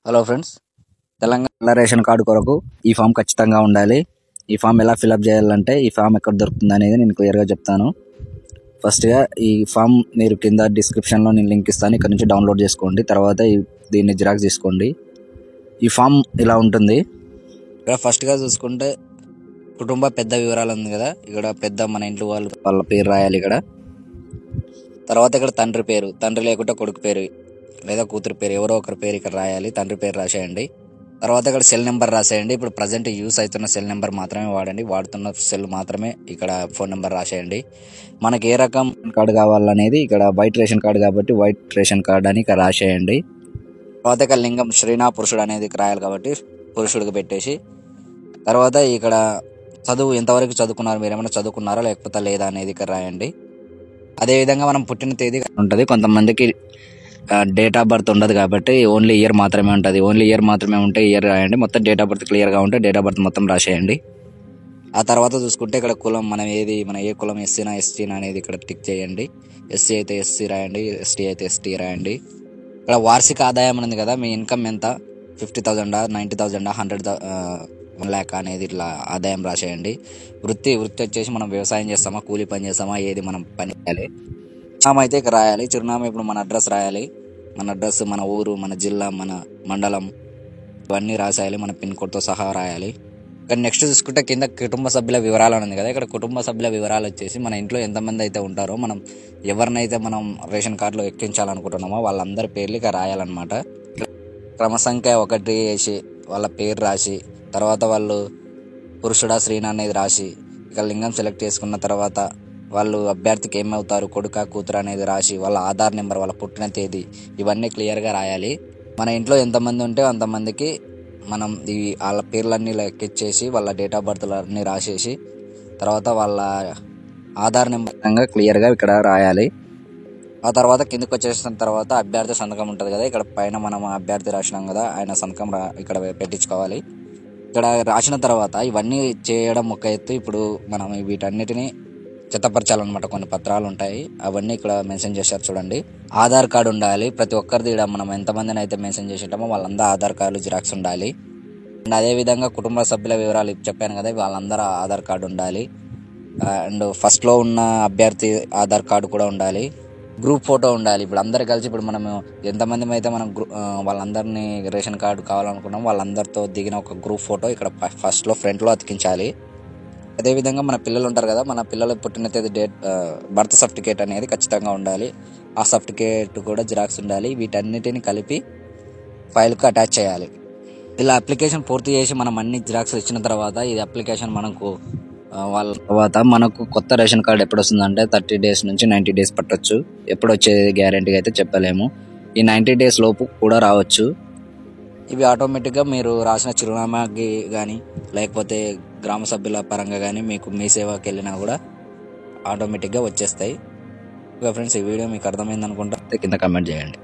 Hello friends, Telangana ration card కొరకు ఈ form ఖచ్చితంగా ఉండాలి. ఈ ఫామ్ ఎలా ఫిలప్ చేయాలంటే ఈ ఫామ్ ఎక్కడ దొరుకుతుంది అనేది నేను క్లియర్గా చెప్తాను. ఫస్ట్గా ఈ ఫామ్ మీరు కింద డిస్క్రిప్షన్లో నేను లింక్ ఇస్తాను, ఇక్కడ నుంచి డౌన్లోడ్ చేసుకోండి. తర్వాత దీన్ని జిరాక్స్ తీసుకోండి. ఈ ఫామ్ ఇలా ఉంటుంది. ఇక్కడ ఫస్ట్గా చూసుకుంటే కుటుంబ పెద్ద వివరాలు ఉంది కదా, ఇక్కడ పెద్ద మన ఇంట్లో వాళ్ళ పేరు రాయాలి ఇక్కడ. తర్వాత ఇక్కడ తండ్రి పేరు, తండ్రి లేకుంటే కొడుకు పేరు లేదా కూతురు పేరు, ఎవరో ఒకరి పేరు ఇక్కడ రాయాలి. తండ్రి పేరు రాసేయండి. తర్వాత ఇక్కడ సెల్ నెంబర్ రాసేయండి. ఇప్పుడు ప్రజెంట్ యూస్ అవుతున్న సెల్ నెంబర్ మాత్రమే వాడండి, వాడుతున్న సెల్ మాత్రమే ఇక్కడ ఫోన్ నెంబర్ రాసేయండి. మనకి ఏ రకం కార్డు కావాలనేది ఇక్కడ వైట్ రేషన్ కార్డు కాబట్టి వైట్ రేషన్ కార్డు అని ఇక్కడ రాసేయండి. తర్వాత ఇక్కడ లింగం స్త్రీనా పురుషుడు అనేది రాయాలి కాబట్టి పురుషుడికి పెట్టేసి, తర్వాత ఇక్కడ చదువు ఎంతవరకు చదువుకున్నారు, మీరు ఏమైనా చదువుకున్నారా లేకపోతే లేదా అనేది ఇక్కడ రాయండి. అదేవిధంగా మనం పుట్టిన తేదీ ఉంటుంది. కొంతమందికి డేట్ ఆఫ్ బర్త్ ఉండదు కాబట్టి ఓన్లీ ఇయర్ మాత్రమే ఉంటుంది. ఓన్లీ ఇయర్ మాత్రమే ఉంటే ఇయర్ రాయండి. మొత్తం డేట్ ఆఫ్ బర్త్ క్లియర్గా ఉంటే డేట్ ఆఫ్ బర్త్ మొత్తం రాసేయండి. ఆ తర్వాత చూసుకుంటే ఇక్కడ కులం మన ఏ కులం, ఎస్సీనా ఎస్టీనా అనేది ఇక్కడ టిక్ చేయండి. ఎస్సీ అయితే ఎస్సీ రాయండి, ఎస్టీ అయితే ఎస్టీ రాయండి. ఇక్కడ వార్షిక ఆదాయం ఉంది కదా, మీ ఇన్కమ్ ఎంత, 50,000, 90,000, 100,000, 1 lakh అనేది ఇట్లా ఆదాయం రాసేయండి. వృత్తి వచ్చేసి మనం వ్యవసాయం చేస్తామా, కూలీ పని చేస్తామా, ఏది మనం పని చేయాలి. చిరునామా అయితే ఇక్కడ రాయాలి. చిరునామా ఇప్పుడు మన అడ్రస్ రాయాలి. మన అడ్రస్, మన ఊరు, మన జిల్లా, మన మండలం ఇవన్నీ రాసేయాలి. మన పిన్ కోడ్తో సహా రాయాలి. ఇక్కడ నెక్స్ట్ చూసుకుంటే కింద కుటుంబ సభ్యుల వివరాలు ఉంది కదా, ఇక్కడ కుటుంబ సభ్యుల వివరాలు వచ్చేసి మన ఇంట్లో ఎంతమంది అయితే ఉంటారో, మనం ఎవరినైతే మనం రేషన్ కార్డులో ఎక్కించాలనుకుంటున్నామో వాళ్ళందరి పేర్లు ఇక రాయాలన్నమాట. క్రమ సంఖ్య 1 వేసి వాళ్ళ పేరు రాసి, తర్వాత వాళ్ళు పురుషుడా స్త్రీనా అనేది రాసి, ఇక లింగం సెలెక్ట్ చేసుకున్న తర్వాత వాళ్ళు అభ్యర్థికి ఏమవుతారు, కొడుక కూతురు అనేది రాసి, వాళ్ళ ఆధార్ నెంబర్, వాళ్ళ పుట్టిన తేదీ ఇవన్నీ క్లియర్గా రాయాలి. మన ఇంట్లో ఎంతమంది ఉంటే అంతమందికి మనం వాళ్ళ పేర్లన్నీ లెక్కిచ్చేసి వాళ్ళ డేట్ ఆఫ్ బర్త్లన్నీ రాసేసి, తర్వాత వాళ్ళ ఆధార్ నెంబర్ క్లియర్గా ఇక్కడ రాయాలి. ఆ తర్వాత కిందకి వచ్చేసిన తర్వాత అభ్యర్థి సంతకం ఉంటుంది కదా, ఇక్కడ పైన మనం అభ్యర్థి రాసినాం కదా, ఆయన సంతకం ఇక్కడ పెట్టించుకోవాలి. ఇక్కడ రాసిన తర్వాత ఇవన్నీ చేయడం ఒక ఎత్తు. ఇప్పుడు మనం వీటన్నిటిని జతపరచాలన్నమాట. కొన్ని పత్రాలు ఉంటాయి, అవన్నీ ఇక్కడ మెన్షన్ చేశారు చూడండి. ఆధార్ కార్డు ఉండాలి ప్రతి ఒక్కరిది. ఇక్కడ మనం ఎంతమందిని అయితే మెన్షన్ చేసేటామో వాళ్ళందరూ ఆధార్ కార్డు జిరాక్స్ ఉండాలి. అండ్ అదేవిధంగా కుటుంబ సభ్యుల వివరాలు చెప్పాను కదా, వాళ్ళందరూ ఆధార్ కార్డు ఉండాలి. అండ్ ఫస్ట్లో ఉన్న అభ్యర్థి ఆధార్ కార్డు కూడా ఉండాలి. గ్రూప్ ఫోటో ఉండాలి. ఇప్పుడు అందరు కలిసి, ఇప్పుడు మనము ఎంతమంది అయితే మనం వాళ్ళందరినీ రేషన్ కార్డు కావాలనుకున్నాం వాళ్ళందరితో దిగిన ఒక గ్రూప్ ఫోటో ఇక్కడ ఫస్ట్లో ఫ్రంట్లో అతికించాలి. అదేవిధంగా మన పిల్లలు ఉంటారు కదా, మన పిల్లల పుట్టిన తేదీ బర్త్ సర్టిఫికేట్ అనేది ఖచ్చితంగా ఉండాలి. ఆ సర్టిఫికేట్ కూడా జిరాక్స్ ఉండాలి. వీటన్నిటిని కలిపి ఫైల్కు అటాచ్ చేయాలి. ఇలా అప్లికేషన్ పూర్తి చేసి మనం అన్ని జిరాక్స్ ఇచ్చిన తర్వాత ఇది అప్లికేషన్ మనకు వాళ్ళ తర్వాత మనకు కొత్త రేషన్ కార్డు ఎప్పుడు వస్తుందంటే 30 days నుంచి 90 days పట్టొచ్చు. ఎప్పుడు వచ్చేది గ్యారెంటీగా అయితే చెప్పలేము. ఈ 90 days లోపు కూడా రావచ్చు. ఇవి ఆటోమేటిక్గా మీరు రాసిన చిరునామాకి కానీ లేకపోతే గ్రామ సభ్యుల పరంగా కానీ మీకు మీ సేవకి వెళ్ళినా కూడా ఆటోమేటిక్గా వచ్చేస్తాయి. ఫ్రెండ్స్, ఈ వీడియో మీకు అర్థమైంది అనుకుంటా, కింద కమెంట్ చేయండి.